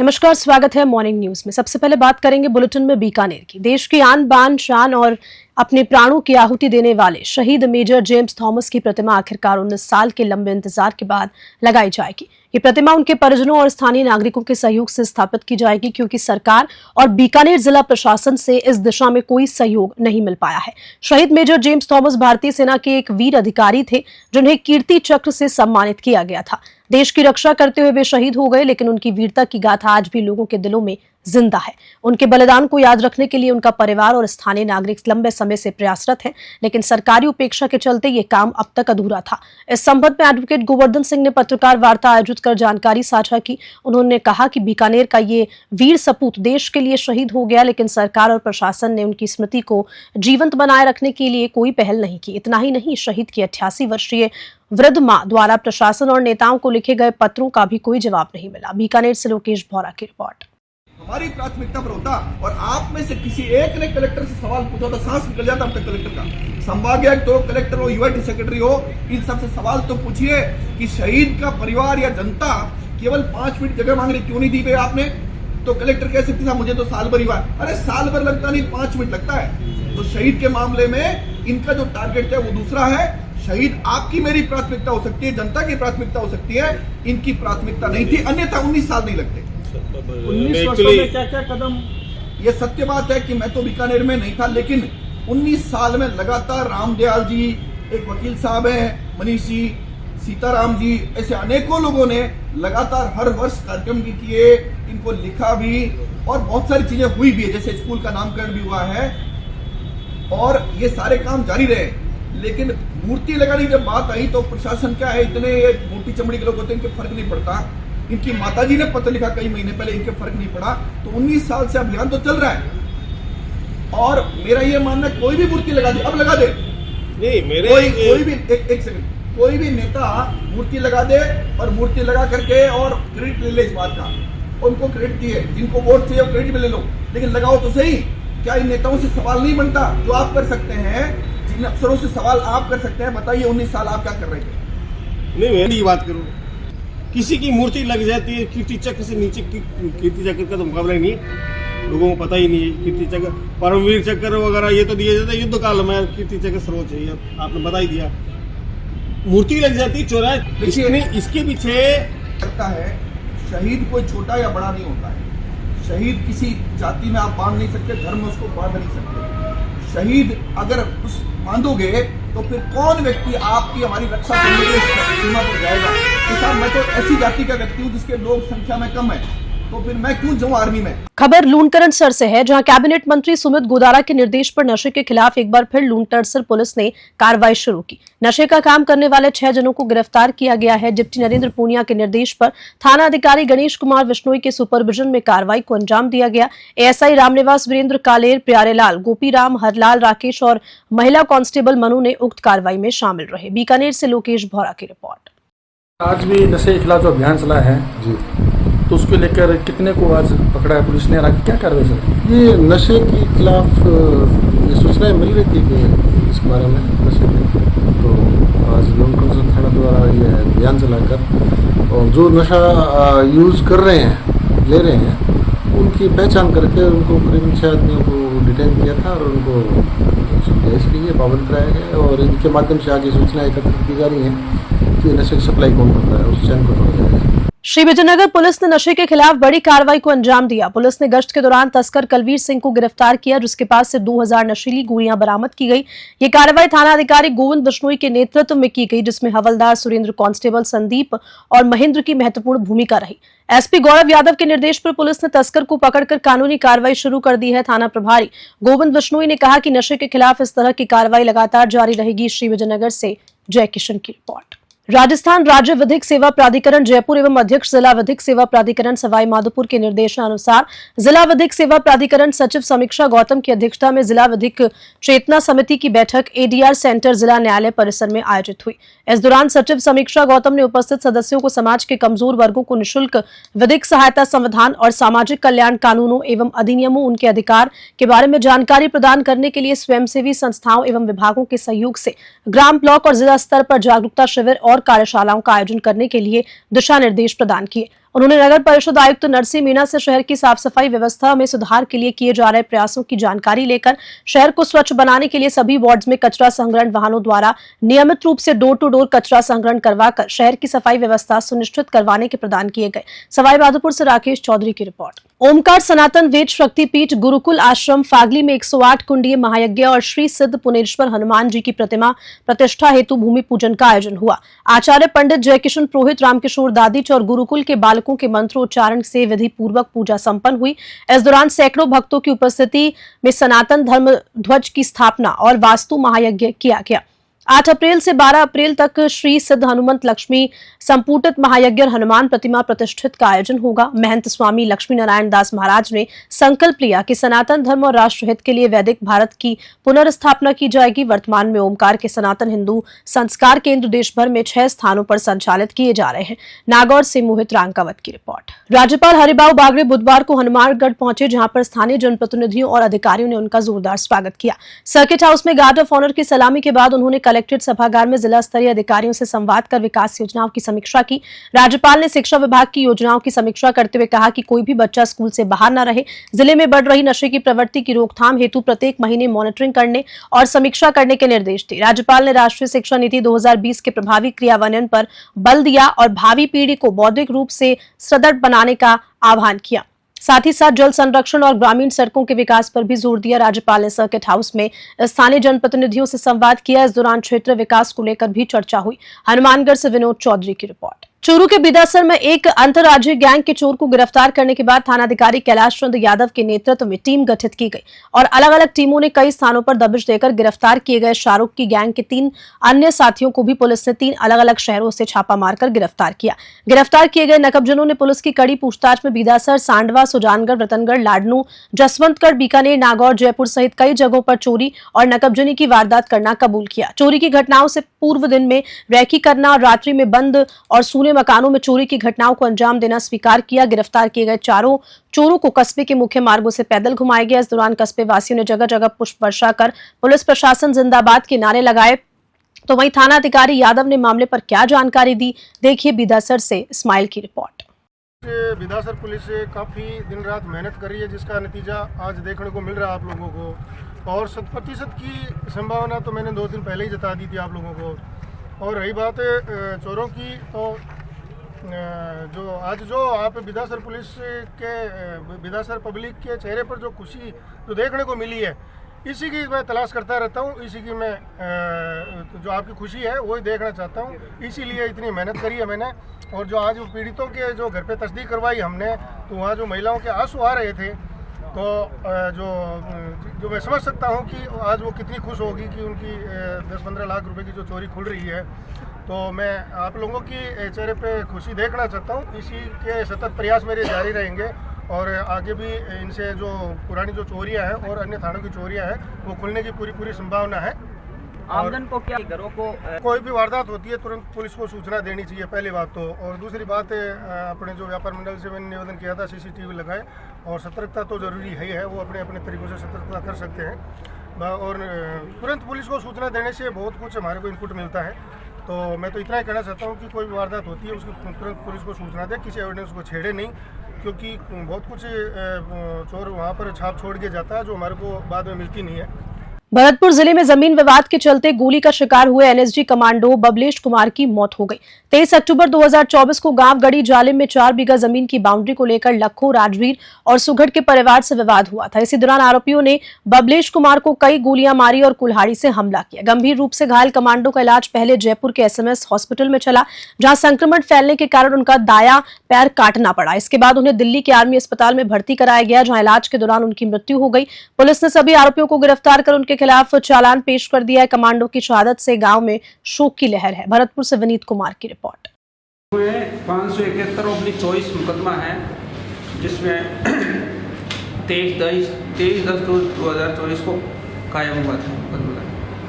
नमस्कार, स्वागत है मॉर्निंग न्यूज में। सबसे पहले बात करेंगे बुलेटिन में बीकानेर की। देश की आन बान शान और अपने प्राणों की आहुति देने वाले शहीद मेजर जेम्स थॉमस की प्रतिमा आखिरकार 19 साल के लंबे इंतजार के बाद लगाई जाएगी। ये प्रतिमा उनके परिजनों और स्थानीय नागरिकों के सहयोग से स्थापित की जाएगी, क्योंकि सरकार और बीकानेर जिला प्रशासन से इस दिशा में कोई सहयोग नहीं मिल पाया है। शहीद मेजर जेम्स थॉमस भारतीय सेना के एक वीर अधिकारी थे, जिन्हें कीर्ति चक्र से सम्मानित किया गया था। देश की रक्षा करते हुए वे शहीद हो गए, लेकिन उनकी वीरता की गाथा आज भी लोगों के दिलों में जिंदा है। उनके बलिदान को याद रखने के लिए उनका परिवार और स्थानीय नागरिक लंबे समय से प्रयासरत हैं, लेकिन सरकारी उपेक्षा के चलते ये काम अब तक अधूरा था। इस संबंध में एडवोकेट गोवर्धन सिंह ने पत्रकार वार्ता आयोजित कर जानकारी साझा की। उन्होंने कहा कि बीकानेर का ये वीर सपूत देश के लिए शहीद हो गया, लेकिन सरकार और प्रशासन ने उनकी स्मृति को जीवंत बनाए रखने के लिए कोई पहल नहीं की। इतना ही नहीं, शहीद की 88 वर्षीय वृद्ध मां द्वारा प्रशासन और नेताओं को लिखे गए पत्रों का भी कोई जवाब नहीं मिला। बीकानेर से लोकेश भौरा की रिपोर्ट। हमारी प्राथमिकता पर होता और आप में से किसी एक ने कलेक्टर से सवाल पूछा तो सांस निकल जाता अब तक कलेक्टर का। संभागायुक्त हो, कलेक्टर हो, यूआईटी सेक्रेटरी हो, इन सबसे सवाल तो पूछिए कि शहीद का परिवार या जनता केवल 5 मिनट जगह मांग रही, क्यों नहीं दी भाई आपने? तो कलेक्टर कह सकते था मुझे तो साल भर ही हुआ। अरे साल भर लगता नहीं, 5 मिनट लगता है। तो शहीद के मामले में इनका जो टारगेट है वो दूसरा है। शहीद आपकी मेरी प्राथमिकता हो सकती है, जनता की प्राथमिकता हो सकती है, इनकी प्राथमिकता नहीं थी, अन्यथा 19 साल नहीं लगते। 19 वर्षों में क्या क्या कदम? ये सत्य बात है कि मैं तो बीकानेर में नहीं था, लेकिन 19 साल में लगातार रामदयाल जी, एक वकील साहब हैं, मनीष जी, सीताराम जी, ऐसे अनेकों लोगों ने लगातार हर वर्ष कार्यक्रम भी किए, इनको लिखा भी और बहुत सारी चीजें हुई भी है, जैसे स्कूल का नामकरण भी हुआ है और ये सारे काम जारी रहे। लेकिन मूर्ति लगाने की जब बात आई तो प्रशासन क्या है, इतने मोटी चमड़ी के लोग होते हैं, इनके फर्क नहीं पड़ता। इनकी माताजी ने पत्र लिखा कई महीने पहले, इनके फर्क नहीं पड़ा। तो 19 साल से अभियान तो चल रहा है और मेरा ये मानना है कोई भी मूर्ति लगा दे, अब लगा दे नहीं, मेरे कोई भी एक सेकंड, कोई भी नेता मूर्ति लगा दे और मूर्ति लगा करके और क्रेडिट ले ले इस बात का, उनको क्रेडिट दिए, जिनको वोट चाहिए क्रेडिट में ले लो, लेकिन लगाओ तो सही। क्या इन नेताओं से सवाल नहीं बनता जो आप कर सकते हैं? जिन अफसरों से सवाल आप कर सकते हैं, बताइए 19 साल आप क्या कर रहे थे? नहीं, मैं नहीं बात करूँ, किसी की मूर्ति लग जाती है, कीर्ति चक्र से नीचे कीर्ति चक्र का तो मुकाबला ही नहीं है, लोगों को पता ही नहीं है। कीर्ति चक्र, परमवीर चक्र वगैरह ये तो दिए जाते हैं युद्ध काल में, कीर्ति चक्र सर्वोच्च है, आपने बता ही दिया। मूर्ति लग जाती है, चौराहे इसके पीछे लगता है। शहीद कोई छोटा या बड़ा नहीं होता है। शहीद किसी जाति में आप बांध नहीं सकते, धर्म में उसको बांध नहीं सकते। शहीद अगर उस बांधोगे तो फिर कौन व्यक्ति आपकी हमारी रक्षा करने के लिए सीमा पर जाएगा? तो साहब, मैं तो ऐसी जाति का व्यक्ति हूँ जिसके लोग संख्या में कम है, तो फिर मैं क्यों जाऊं आर्मी में? खबर लूणकरणसर से है, जहां कैबिनेट मंत्री सुमित गोदारा के निर्देश पर नशे के खिलाफ एक बार फिर लूणकरणसर पुलिस ने कार्रवाई शुरू की। नशे का काम करने वाले 6 जनों को गिरफ्तार किया गया है। डिप्टी नरेंद्र पूनिया के निर्देश पर थाना अधिकारी गणेश कुमार बिश्नोई के सुपरविजन में कार्रवाई को अंजाम दिया गया। एएसआई रामनिवास वीरेंद्र कालेर, प्यारेलाल, गोपीराम, हरलाल, राकेश और महिला कांस्टेबल मनु ने उक्त कार्रवाई में शामिल रहे। बीकानेर से लोकेश भौरा की रिपोर्ट। आज भी नशे के खिलाफ जो अभियान चला है जी, तो उसको लेकर कितने को आज पकड़ा है पुलिस ने, आगे क्या कार्रवाई चल रही है? ये नशे के खिलाफ ये सूचनाएं मिल रही थी कि इस बारे में नशे में, तो आज लूणकरणसर थाना द्वारा ये अभियान चलाकर और जो नशा यूज़ कर रहे हैं, ले रहे हैं, उनकी पहचान करके उनको करीब 6 आदमियों को डिटेन किया था और उनको भेज के लिए पाबंद कराया गया और इनके माध्यम से आगे सूचनाएं एकत्रित की जा रही हैं कि नशे की सप्लाई कौन करता है, उस चैन को तोड़ा जाएगा। श्री विजयनगर पुलिस ने नशे के खिलाफ बड़ी कार्रवाई को अंजाम दिया। पुलिस ने गश्त के दौरान तस्कर कलवीर सिंह को गिरफ्तार किया, जिसके पास से 2000 नशीली गोलियां बरामद की गई। ये कार्रवाई थाना अधिकारी गोविंद बिश्नोई के नेतृत्व में की गई, जिसमें हवलदार सुरेंद्र, कांस्टेबल संदीप और महेंद्र की महत्वपूर्ण भूमिका रही। एसपी गौरव यादव के निर्देश पर पुलिस ने तस्कर को पकड़कर कानूनी कार्रवाई शुरू कर दी है। थाना प्रभारी गोविंद बिश्नोई ने कहा कि नशे के खिलाफ इस तरह की कार्रवाई लगातार जारी रहेगी। श्री विजयनगर से जय किशन की रिपोर्ट। राजस्थान राज्य विधिक सेवा प्राधिकरण जयपुर एवं अध्यक्ष जिला विधिक सेवा प्राधिकरण सवाई माधोपुर के निर्देशानुसार जिला विधिक सेवा प्राधिकरण सचिव समीक्षा गौतम की अध्यक्षता में जिला विधिक चेतना समिति की बैठक एडीआर सेंटर जिला न्यायालय परिसर में आयोजित हुई। इस दौरान सचिव समीक्षा गौतम ने उपस्थित सदस्यों को समाज के कमजोर वर्गों को निःशुल्क विधिक सहायता संविधान और सामाजिक कल्याण कानूनों एवं अधिनियमों, उनके अधिकार के बारे में जानकारी प्रदान करने के लिए स्वयंसेवी संस्थाओं एवं विभागों के सहयोग से ग्राम, ब्लॉक और जिला स्तर पर जागरूकता शिविर और कार्यशालाओं का आयोजन करने के लिए दिशा निर्देश प्रदान किए। उन्होंने नगर परिषद आयुक्त नरसिंह मीणा से शहर की साफ सफाई व्यवस्था में सुधार के लिए किए जा रहे प्रयासों की जानकारी लेकर शहर को स्वच्छ बनाने के लिए सभी वार्ड्स में कचरा संग्रहण वाहनों द्वारा नियमित रूप से डोर टू डोर कचरा संग्रहण करवाकर शहर की सफाई व्यवस्था सुनिश्चित करवाने के प्रदान किए गए। सवाई माधोपुर से राकेश चौधरी की रिपोर्ट। ओमकार सनातन वेद शक्तिपीठ गुरुकुल आश्रम फागली में 108 कुंडीय महायज्ञ और श्री सिद्ध पुनेश्वर हनुमान जी की प्रतिमा प्रतिष्ठा हेतु भूमि पूजन का आयोजन हुआ। आचार्य पंडित जयकिशन पुरोहित, रामकिशोर दादीच और गुरुकुल के बालकों के मंत्रोच्चारण से विधि पूर्वक पूजा संपन्न हुई। इस दौरान सैकड़ों भक्तों की उपस्थिति में सनातन धर्म ध्वज की स्थापना और वास्तु महायज्ञ किया गया। 8 अप्रैल से 12 अप्रैल तक श्री सिद्ध हनुमंत लक्ष्मी संपुटित महायज्ञ और हनुमान प्रतिमा प्रतिष्ठित का आयोजन होगा। महंत स्वामी लक्ष्मी नारायण दास महाराज ने संकल्प लिया कि सनातन धर्म और राष्ट्रहित के लिए वैदिक भारत की पुनर्स्थापना की जाएगी। वर्तमान में ओमकार के सनातन हिंदू संस्कार केंद्र देश भर में 6 स्थानों पर संचालित किए जा रहे हैं। नागौर से मोहित रांकावत की रिपोर्ट। राज्यपाल हरिभाऊ बागड़े बुधवार को हनुमानगढ़ पहुंचे, जहां पर स्थानीय जनप्रतिनिधियों और अधिकारियों ने उनका जोरदार स्वागत किया। सर्किट हाउस में गार्ड ऑफ ऑनर की सलामी के बाद उन्होंने कलेक्ट्रेट सभागार में जिला स्तरीय अधिकारियों से संवाद कर विकास योजनाओं की समीक्षा की। राज्यपाल ने शिक्षा विभाग की योजनाओं की समीक्षा करते हुए कहा कि कोई भी बच्चा स्कूल से बाहर न रहे। जिले में बढ़ रही नशे की प्रवृत्ति की रोकथाम हेतु प्रत्येक महीने मॉनिटरिंग करने और समीक्षा करने के निर्देश दिए। राज्यपाल ने राष्ट्रीय शिक्षा नीति 2020 के प्रभावी क्रियान्वयन पर बल दिया और भावी पीढ़ी को बौद्धिक रूप से सुदृढ़ बनाने का आह्वान किया। साथ ही साथ जल संरक्षण और ग्रामीण सड़कों के विकास पर भी जोर दिया। राज्यपाल ने सर्किट हाउस में स्थानीय जनप्रतिनिधियों से संवाद किया। इस दौरान क्षेत्र विकास को लेकर भी चर्चा हुई। हनुमानगढ़ से विनोद चौधरी की रिपोर्ट। चूरू के बिदासर में एक अंतर्राज्यीय गैंग के चोर को गिरफ्तार करने के बाद थानाधिकारी कैलाश चंद्र यादव के नेतृत्व में टीम गठित की गई और अलग अलग टीमों ने कई स्थानों पर दबिश देकर गिरफ्तार किए गए शाहरुख की गैंग के 3 अन्य साथियों को भी पुलिस ने 3 अलग अलग शहरों से छापा मारकर गिरफ्तार किया। गिरफ्तार किए गए नकबजनों ने पुलिस की कड़ी पूछताछ में बिदासर, सांडवा, सुजानगढ़, रतनगढ़, लाडनू, जसवंतगढ़, बीकानेर, नागौर, जयपुर सहित कई जगहों पर चोरी और नकबजनी की वारदात करना कबूल किया। चोरी की घटनाओं से पूर्व दिन में रैकी करना और रात्रि में बंद और सूने मकानों में चोरी की घटनाओं को अंजाम देना स्वीकार किया। गिरफ्तार किए गए चारों चोरों को कस्बे के मुख्य मार्गों से पैदल घुमाया गया। इस दौरान कस्बे वासियों ने जगह जगह पुष्प वर्षा कर पुलिस प्रशासन जिंदाबाद के नारे लगाए। तो वहीं थाना अधिकारी यादव ने मामले पर क्या जानकारी दी, देखिए बिदासर से इस्माइल की रिपोर्ट। बिदासर पुलिस काफ़ी दिन रात मेहनत कर रही है, जिसका नतीजा आज देखने को मिल रहा है आप लोगों को। और 100% की संभावना तो मैंने 2 दिन पहले ही जता दी थी आप लोगों को। और रही बात चोरों की, तो जो आप बिदासर पुलिस के, बिदासर पब्लिक के चेहरे पर जो खुशी जो देखने को मिली है, इसी की मैं तलाश करता रहता हूँ। इसी की मैं जो आपकी खुशी है वही देखना चाहता हूँ, इसीलिए इतनी मेहनत करी है मैंने। और जो आज पीड़ितों के जो घर पे तस्दीक करवाई हमने, तो वहाँ जो महिलाओं के आंसू आ रहे थे, तो जो मैं समझ सकता हूँ कि आज वो कितनी खुश होगी कि उनकी 10-15 लाख रुपए की जो चोरी खुल रही है। तो मैं आप लोगों की चेहरे पे खुशी देखना चाहता हूँ। इसी के सतत प्रयास मेरे जारी रहेंगे और आगे भी इनसे जो पुरानी जो चोरियां हैं और अन्य थानों की चोरियां हैं वो खुलने की पूरी संभावना है। आमजन को क्या, घरों को कोई भी वारदात होती है तुरंत पुलिस को सूचना देनी चाहिए, पहली बात तो। और दूसरी बात अपने जो व्यापार मंडल से मैंने निवेदन किया था CCTV लगाए, और सतर्कता तो ज़रूरी है, वो अपने अपने तरीक़ों से सतर्कता कर सकते हैं। और तुरंत पुलिस को सूचना देने से बहुत कुछ हमारे को इनपुट मिलता है। तो मैं तो इतना ही कहना चाहता हूँ कि कोई भी वारदात होती है उसकी तुरंत पुलिस को सूचना दे, किसी एविडेंस को छेड़े नहीं, क्योंकि बहुत कुछ चोर वहाँ पर छाप छोड़ के जाता है जो हमारे को बाद में मिलती नहीं है। भरतपुर जिले में जमीन विवाद के चलते गोली का शिकार हुए NSG कमांडो बबलेश कुमार की मौत हो गई। 23 अक्टूबर 2024 को गांव गड़ी जालिम में 4 बीघा जमीन की बाउंड्री को लेकर लखो, राजवीर और सुगढ़ के परिवार से विवाद हुआ था। इसी दौरान आरोपियों ने बबलेश कुमार को कई गोलियां मारी और कुल्हाड़ी से हमला किया। गंभीर रूप से घायल कमांडो का इलाज पहले जयपुर के SMS हॉस्पिटल में चला, जहां संक्रमण फैलने के कारण उनका दायां पैर काटना पड़ा। इसके बाद उन्हें दिल्ली के आर्मी अस्पताल में भर्ती कराया गया, जहां इलाज के दौरान उनकी मृत्यु हो गई। पुलिस ने सभी आरोपियों को गिरफ्तार कर उनके खिलाफ चालान पेश कर दिया है। कमांडो की शहादत से गांव में शोक की लहर है। भरतपुर से विनीत कुमार की रिपोर्ट। 571/24 मुकदमा है, जिसमें 23/10/2024 को कायम हुआ था मुकदमा।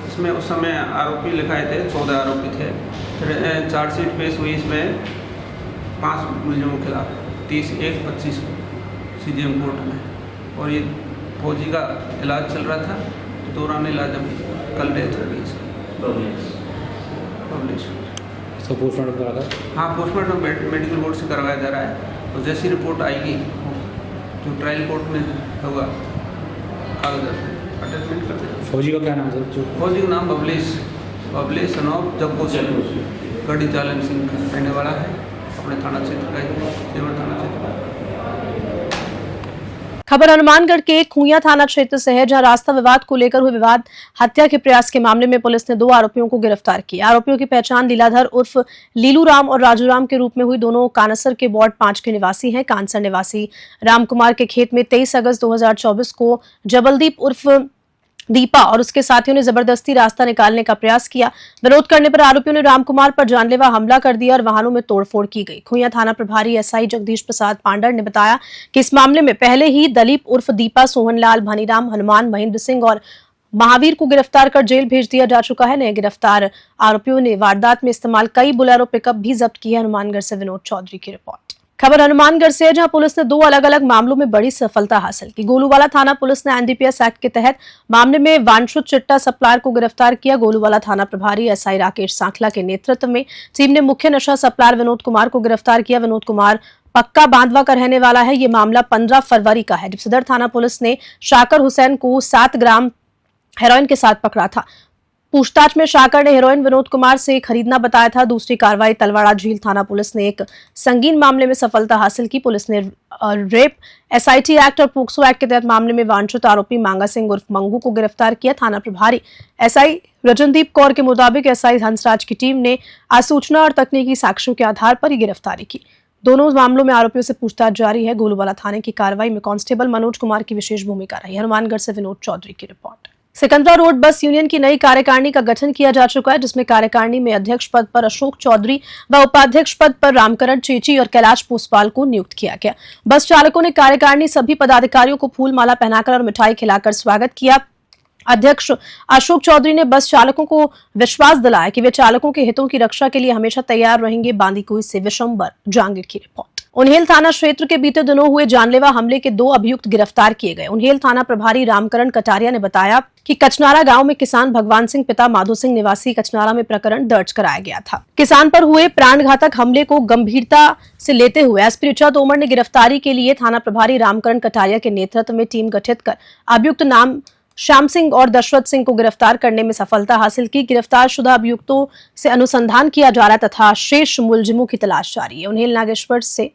इसमें उस समय आरोपी लिखाए थे, 14 आरोपी थे। फिर चार्जशीट पेश हुई, इसमें 5 मुलजिमों के खिलाफ 30/1/25 को CGM कोर्ट में। और ये फौजी का इलाज चल रहा था, दौरान इलाज अभी कल डेथ हो गई इसका। इसका पोस्टमार्टम करा था? हाँ, पोस्टमार्टम मेडिकल बोर्ड से करवाया जा रहा है। तो जैसी रिपोर्ट आएगी जो ट्रायल कोर्ट में होगा कागज अटैचमेंट कर देगा। फौजी का क्या नाम सर? जो फौजी का नाम बबलेश सनौब जब्बो गढ़ी जालम सिंह का रहने वाला है, अपने थाना क्षेत्र का ही, जेवर थाना क्षेत्र का। खबर हनुमानगढ़ के खुइया थाना क्षेत्र से है, जहां रास्ता विवाद को लेकर हुए विवाद हत्या के प्रयास के मामले में पुलिस ने 2 आरोपियों को गिरफ्तार किया। आरोपियों की पहचान लीलाधर उर्फ लीलू राम और राजू राम के रूप में हुई। दोनों कानसर के वार्ड 5 के निवासी हैं। कानसर निवासी रामकुमार के खेत में 23 अगस्त 2024 को जबलदीप उर्फ दीपा और उसके साथियों ने जबरदस्ती रास्ता निकालने का प्रयास किया। विरोध करने पर आरोपियों ने रामकुमार पर जानलेवा हमला कर दिया और वाहनों में तोड़फोड़ की गई। खुइया थाना प्रभारी एसआई जगदीश प्रसाद पांडर ने बताया कि इस मामले में पहले ही दलीप उर्फ दीपा, सोहनलाल, भनीराम, हनुमान, महेंद्र सिंह और महावीर को गिरफ्तार कर जेल भेज दिया जा चुका है। नए गिरफ्तार आरोपियों ने वारदात में इस्तेमाल कई बुलेरो पिकअप भी जब्त की है। हनुमानगढ़ से विनोद चौधरी की रिपोर्ट। खबर हनुमानगढ़ से है, जहां पुलिस ने 2 अलग अलग मामलों में बड़ी सफलता हासिल की। गोलूवाला थाना पुलिस ने एनडीपीएस एक्ट के तहत मामले में वांछित चिट्टा सप्लायर को गिरफ्तार किया। गोलूवाला थाना प्रभारी एसआई राकेश सांखला के नेतृत्व में टीम ने मुख्य नशा सप्लायर विनोद कुमार को गिरफ्तार किया। विनोद कुमार पक्का बांधवा का रहने वाला है। ये मामला 15 फरवरी का है, जब सदर थाना पुलिस ने शाकर हुसैन को 7 ग्राम हेरोइन के साथ पकड़ा था। पूछताछ में शाकर ने हेरोइन विनोद कुमार से खरीदना बताया था। दूसरी कार्रवाई तलवाड़ा झील थाना पुलिस ने एक संगीन मामले में सफलता हासिल की। पुलिस ने रेप, एसआईटी एक्ट और पोक्सो एक्ट के तहत मामले में वांछित आरोपी मांगा सिंह उर्फ मंगू को गिरफ्तार किया। थाना प्रभारी एसआई रजनदीप कौर के मुताबिक एसआई हंसराज की टीम ने आज सूचना और तकनीकी साक्ष्यों के आधार पर ही गिरफ्तारी की। दोनों मामलों में आरोपियों से पूछताछ जारी है। गोलूवाला थाने की कार्रवाई में कांस्टेबल मनोज कुमार की विशेष भूमिका रही। हनुमानगढ़ से विनोद चौधरी की report. Sikandra road bus union की नई कार्यकारिणी का गठन किया जा चुका है, जिसमें कार्यकारिणी में अध्यक्ष पद पर अशोक चौधरी व उपाध्यक्ष पद पर रामकरण चेची और कैलाश पोसपाल को नियुक्त किया गया। बस चालकों ने कार्यकारिणी सभी पदाधिकारियों को फूल माला पहनाकर और मिठाई खिलाकर स्वागत किया। अध्यक्ष अशोक चौधरी ने बस चालकों को विश्वास दिलाया कि वे चालकों के हितों की रक्षा के लिए हमेशा तैयार रहेंगे। बांदीकुई से विशंबर जांगीर की रिपोर्ट। उन्हेल थाना क्षेत्र के बीते दिनों हुए जानलेवा हमले के 2 अभियुक्त गिरफ्तार किए गए। उन्हेल थाना प्रभारी रामकरण कटारिया ने बताया कि कचनारा गांव में किसान भगवान सिंह पिता माधो सिंह निवासी कचनारा में प्रकरण दर्ज कराया गया था। किसान पर हुए प्राणघातक हमले को गंभीरता से लेते हुए एसपी ऋचा तोमर ने गिरफ्तारी के लिए थाना प्रभारी रामकरण कटारिया के नेतृत्व में टीम गठित कर अभियुक्त नाम श्याम सिंह और दशरथ सिंह को गिरफ्तार करने में सफलता हासिल की। गिरफ्तार शुदा अभियुक्तों से अनुसंधान किया जा रहा है तथा शेष मुलजिमों की तलाश जारी है। उन्हेल नागेश्वर से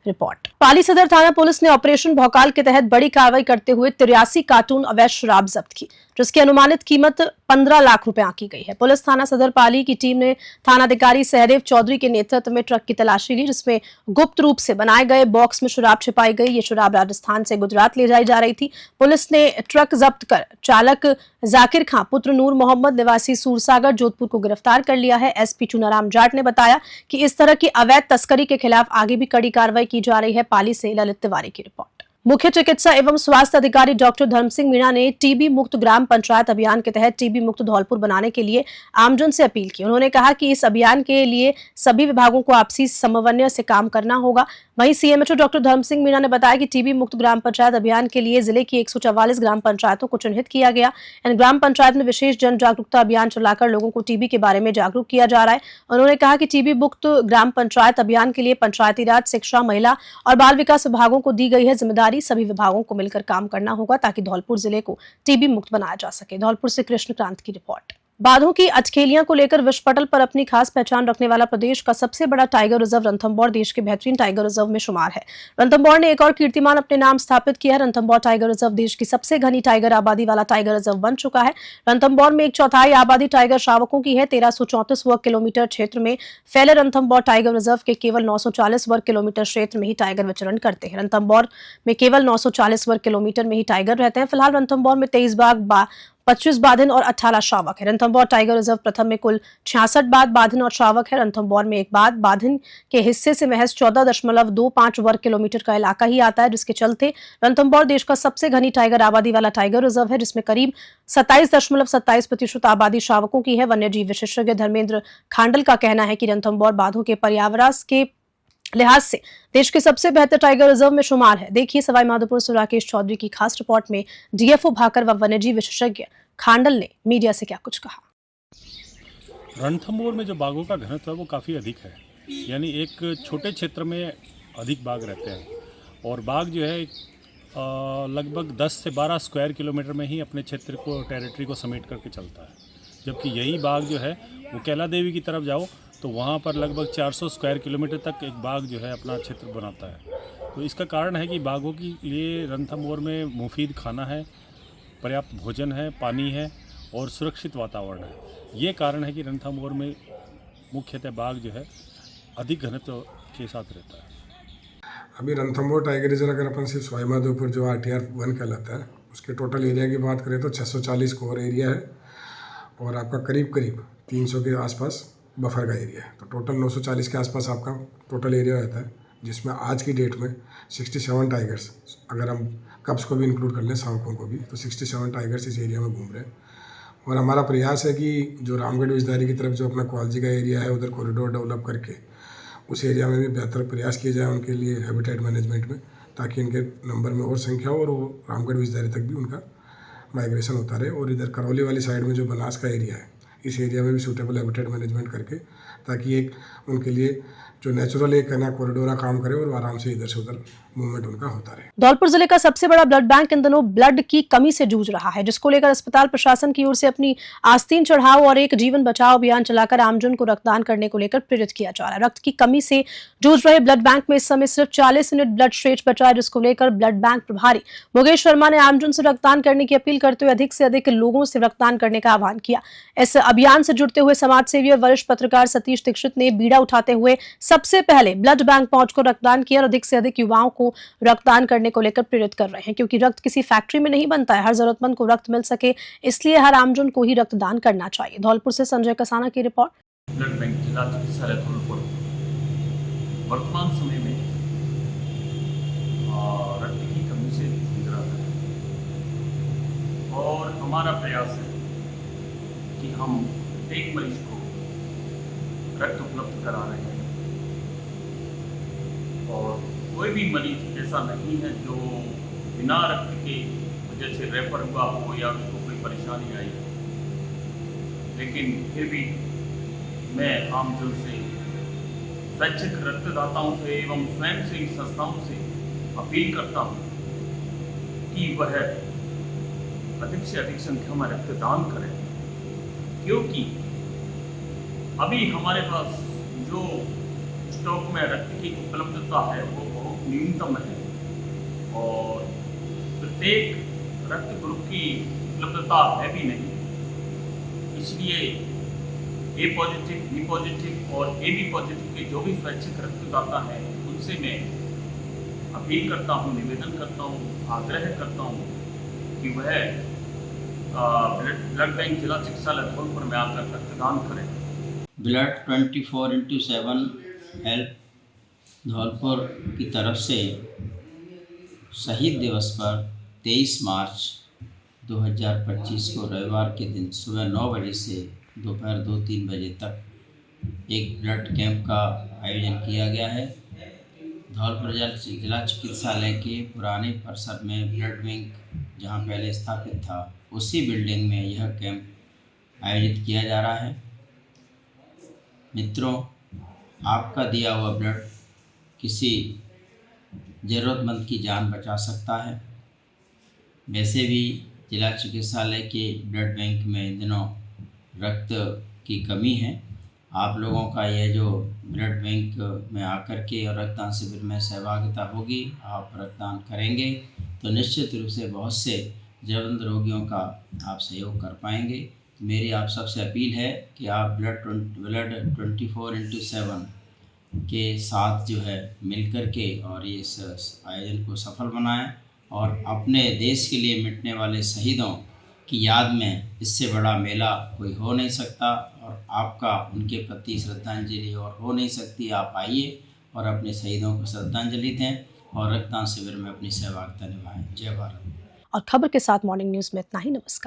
रिपोर्ट। पाली सदर थाना पुलिस ने ऑपरेशन भौकाल के तहत बड़ी कार्रवाई करते हुए 83 कार्टून अवैध शराब जब्त की, जिसकी अनुमानित कीमत 15 लाख रुपए आंकी गई है। पुलिस थाना सदर पाली की टीम ने थानाधिकारी सहदेव चौधरी के नेतृत्व में ट्रक की तलाशी ली, जिसमें गुप्त रूप से बनाए गए बॉक्स में शराब छिपाई गई। ये शराब राजस्थान से गुजरात ले जाई जा रही थी। पुलिस ने ट्रक जब्त कर चालक जाकिर खां पुत्र नूर मोहम्मद निवासी सूरसागर जोधपुर को गिरफ्तार कर लिया है। एसपी चुनाराम जाट ने बताया कि इस तरह की अवैध तस्करी के खिलाफ आगे भी कड़ी कार्रवाई की जा रही है। पाली से ललित तिवारी की रिपोर्ट। मुख्य चिकित्सा एवं स्वास्थ्य अधिकारी डॉक्टर धर्म सिंह मीणा ने टीबी मुक्त ग्राम पंचायत अभियान के तहत टीबी मुक्त धौलपुर बनाने के लिए आमजन से अपील की। उन्होंने कहा कि इस अभियान के लिए सभी विभागों को आपसी समन्वय से काम करना होगा। वहीं सीएमएचओ डॉक्टर धर्म सिंह मीणा ने बताया कि टीबी मुक्त ग्राम पंचायत अभियान के लिए जिले की 144 ग्राम पंचायतों को चिन्हित किया गया। इन ग्राम पंचायत में विशेष जन जागरूकता अभियान चलाकर लोगों को टीबी के बारे में जागरूक किया जा रहा है। उन्होंने कहा कि टीबी मुक्त ग्राम पंचायत अभियान के लिए पंचायती राज, शिक्षा, महिला और बाल विकास विभागों को दी गई है जिम्मेदारी। सभी विभागों को मिलकर काम करना होगा ताकि धौलपुर जिले को टीबी मुक्त बनाया जा सके। धौलपुर से कृष्णकांत की रिपोर्ट। बाघों की अटखेलियां को लेकर विश्व पटल पर अपनी खास पहचान रखने वाला प्रदेश का सबसे बड़ा टाइगर रिजर्व रणथंभौर देश के बेहतरीन टाइगर रिजर्व में शुमार है। रणथंभौर ने एक और कीर्तिमान अपने नाम स्थापित किया है। रणथंभौर टाइगर रिजर्व देश की सबसे घनी टाइगर आबादी वाला टाइगर रिजर्व बन चुका है। रणथंभौर में 1/4 आबादी टाइगर शावकों की है। 1334 वर्ग किलोमीटर क्षेत्र में फैले रणथंभौर टाइगर रिजर्व के केवल 940 वर्ग किलोमीटर क्षेत्र में ही टाइगर विचरण करते हैं। रणथंभौर में केवल 940 वर्ग किलोमीटर में ही टाइगर रहते हैं। फिलहाल रणथंभौर में 23 बाघ, 25 बाधिन और 18 शावक है। रणथंभौर टाइगर रिजर्व प्रथम में कुल 66 बाधिन और शावक है। रणथंभौर में एक बाधिन के हिस्से से महज 14.25 वर्ग किलोमीटर का इलाका ही आता है, जिसके चलते रणथंभौर देश का सबसे घनी टाइगर आबादी वाला टाइगर रिजर्व है, जिसमें करीब 27.27% आबादी शावकों की है। वन्यजीव विशेषज्ञ धर्मेंद्र खांडल का कहना है कि रणथंभौर बाघों के पर्यावरण के लिहाज से देश के सबसे बेहतर टाइगर रिजर्व में शुमार है। देखिए सवाई माधोपुर से राकेश चौधरी की खास रिपोर्ट में डीएफओ भाकर व वन्यजीव विशेषज्ञ खांडल ने मीडिया से क्या कुछ कहा। रणथंभौर में जो बाघों का घनत्व है वो काफ़ी अधिक है, यानी एक छोटे क्षेत्र में अधिक बाघ रहते हैं और बाघ जो है लगभग 10 से 12 स्क्वायर किलोमीटर में ही अपने क्षेत्र को टेरिटरी को समेट करके चलता है, जबकि यही बाघ जो है वो कैला देवी की तरफ जाओ तो वहाँ पर लगभग 400 स्क्वायर किलोमीटर तक एक बाघ जो है अपना क्षेत्र बनाता है। तो इसका कारण है कि बाघों के लिए रणथंभौर में मुफीद खाना है, पर्याप्त भोजन है, पानी है और सुरक्षित वातावरण है। ये कारण है कि रणथंभौर में मुख्यतः बाघ जो है अधिक घनत्व के साथ रहता है। अभी रणथंभौर टाइगर रिजर्व अगर अपन सिर्फ सवाई माधोपुर जो RTR 1 कहलाता है उसके टोटल एरिया की बात करें तो 640 कोर एरिया है और आपका करीब 300 के आसपास बफर का एरिया है। तो टोटल 940 के आसपास आपका टोटल एरिया रहता है, जिसमें आज की डेट में 67 टाइगर्स, अगर हम कब्स को भी इंक्लूड कर लें, सांकों को भी, तो 67 टाइगर्स इस एरिया में घूम रहे हैं। और हमारा प्रयास है कि जो रामगढ़ विजदारी की तरफ जो अपना क्वालजी का एरिया है उधर कॉरिडोर डेवलप करके उस एरिया में भी बेहतर प्रयास किए जाए उनके लिए हैबिटेट मैनेजमेंट में, ताकि इनके नंबर में और संख्या हो और वो रामगढ़ विजदारी तक भी उनका माइग्रेशन होता रहे। और इधर करौली वाली साइड में जो बनास का एरिया है इस एरिया में भी सूटेबल हैबिटेट मैनेजमेंट करके, ताकि एक उनके लिए जो नेचुरल एक है ना कॉरिडोरा काम करे और आराम से इधर से उधर मूवमेंट उनका होता रहे। धौलपुर जिले का सबसे बड़ा ब्लड बैंक इन दिनों ब्लड की कमी से जूझ रहा है, जिसको लेकर अस्पताल प्रशासन की ओर से अपनी आस्तीन चढ़ाओ और एक जीवन बचाओ अभियान चलाकर आमजन को रक्तदान करने को लेकर प्रेरित किया जा रहा है। रक्त की कमी से जूझ रहे ब्लड बैंक में इस समय सिर्फ 40 यूनिट ब्लड शेष बचा है, जिसको लेकर ब्लड बैंक प्रभारी मुकेश शर्मा ने आमजन से रक्तदान करने की अपील करते हुए अधिक से अधिक लोगों से रक्तदान करने का आह्वान किया। इस अभियान से जुड़ते हुए समाज सेवी और वरिष्ठ पत्रकार सतीश दीक्षित ने बीड़ा उठाते हुए सबसे पहले ब्लड बैंक पहुंचकर रक्तदान किया और अधिक से अधिक युवाओं को रक्तदान करने को लेकर प्रेरित कर रहे हैं, क्योंकि रक्त किसी फैक्ट्री में नहीं बनता है। हर जरूरतमंद को रक्त मिल सके, इसलिए हर आमजन को ही रक्तदान करना चाहिए। धौलपुर से संजय कसाना की रिपोर्ट। ब्लड बैंक जिला चिकित्सालय धौलपुर वर्तमान समय में रक्त की कमी से जूझ रहा है और हमारा प्रयास है कि हम एक मरीज को रक्त उपलब्ध करा रहे हैं और कोई भी मरीज ऐसा नहीं है जो बिना रक्त के वजह से रेफर हुआ हो या उसको कोई परेशानी आई, लेकिन फिर भी मैं आमजन से, स्वैच्छिक रक्तदाताओं से एवं स्वयंसेवी संस्थाओं से अपील करता हूँ कि वह अधिक से अधिक संख्या में रक्तदान करें, क्योंकि अभी हमारे पास जो स्टॉक में रक्त की उपलब्धता है वो बहुत न्यूनतम है और प्रत्येक रक्त ग्रुप की उपलब्धता है भी नहीं। इसलिए ए पॉजिटिव, बी पॉजिटिव और AB पॉजिटिव के जो भी स्वैच्छिक रक्तदाता हैं उनसे मैं अपील करता हूँ, निवेदन करता हूँ, आग्रह करता हूँ कि वह ब्लड बैंक जिला चिकित्सालय धौलपुर में आकर रक्तदान करें। ब्लड 24x7 हेल्प धौलपुर की तरफ से शहीद दिवस पर 23 मार्च 2025 को रविवार के दिन सुबह 9 बजे से दोपहर 2-3 बजे तक एक ब्लड कैंप का आयोजन किया गया है। धौलपुर जिला चिकित्सालय के पुराने परिसर में ब्लड बैंक जहां पहले स्थापित था उसी बिल्डिंग में यह कैंप आयोजित किया जा रहा है। मित्रों, आपका दिया हुआ ब्लड किसी ज़रूरतमंद की जान बचा सकता है। वैसे भी जिला चिकित्सालय के ब्लड बैंक में इन दिनों रक्त की कमी है। आप लोगों का यह जो ब्लड बैंक में आकर के और रक्तदान शिविर में सहभागिता होगी, आप रक्तदान करेंगे तो निश्चित रूप से बहुत से ज़रूरतमंद रोगियों का आप सहयोग कर पाएंगे। मेरी आप सबसे अपील है कि आप ब्लड 24x7 के साथ जो है मिलकर के और ये इस आयोजन को सफल बनाएं और अपने देश के लिए मिटने वाले शहीदों की याद में इससे बड़ा मेला कोई हो नहीं सकता और आपका उनके प्रति श्रद्धांजलि और हो नहीं सकती। आप आइए और अपने शहीदों को श्रद्धांजलि दें और रक्तदान शिविर में अपनी सहभागिता निभाएं। जय भारत। और खबर के साथ मॉर्निंग न्यूज में इतना ही। नमस्कार।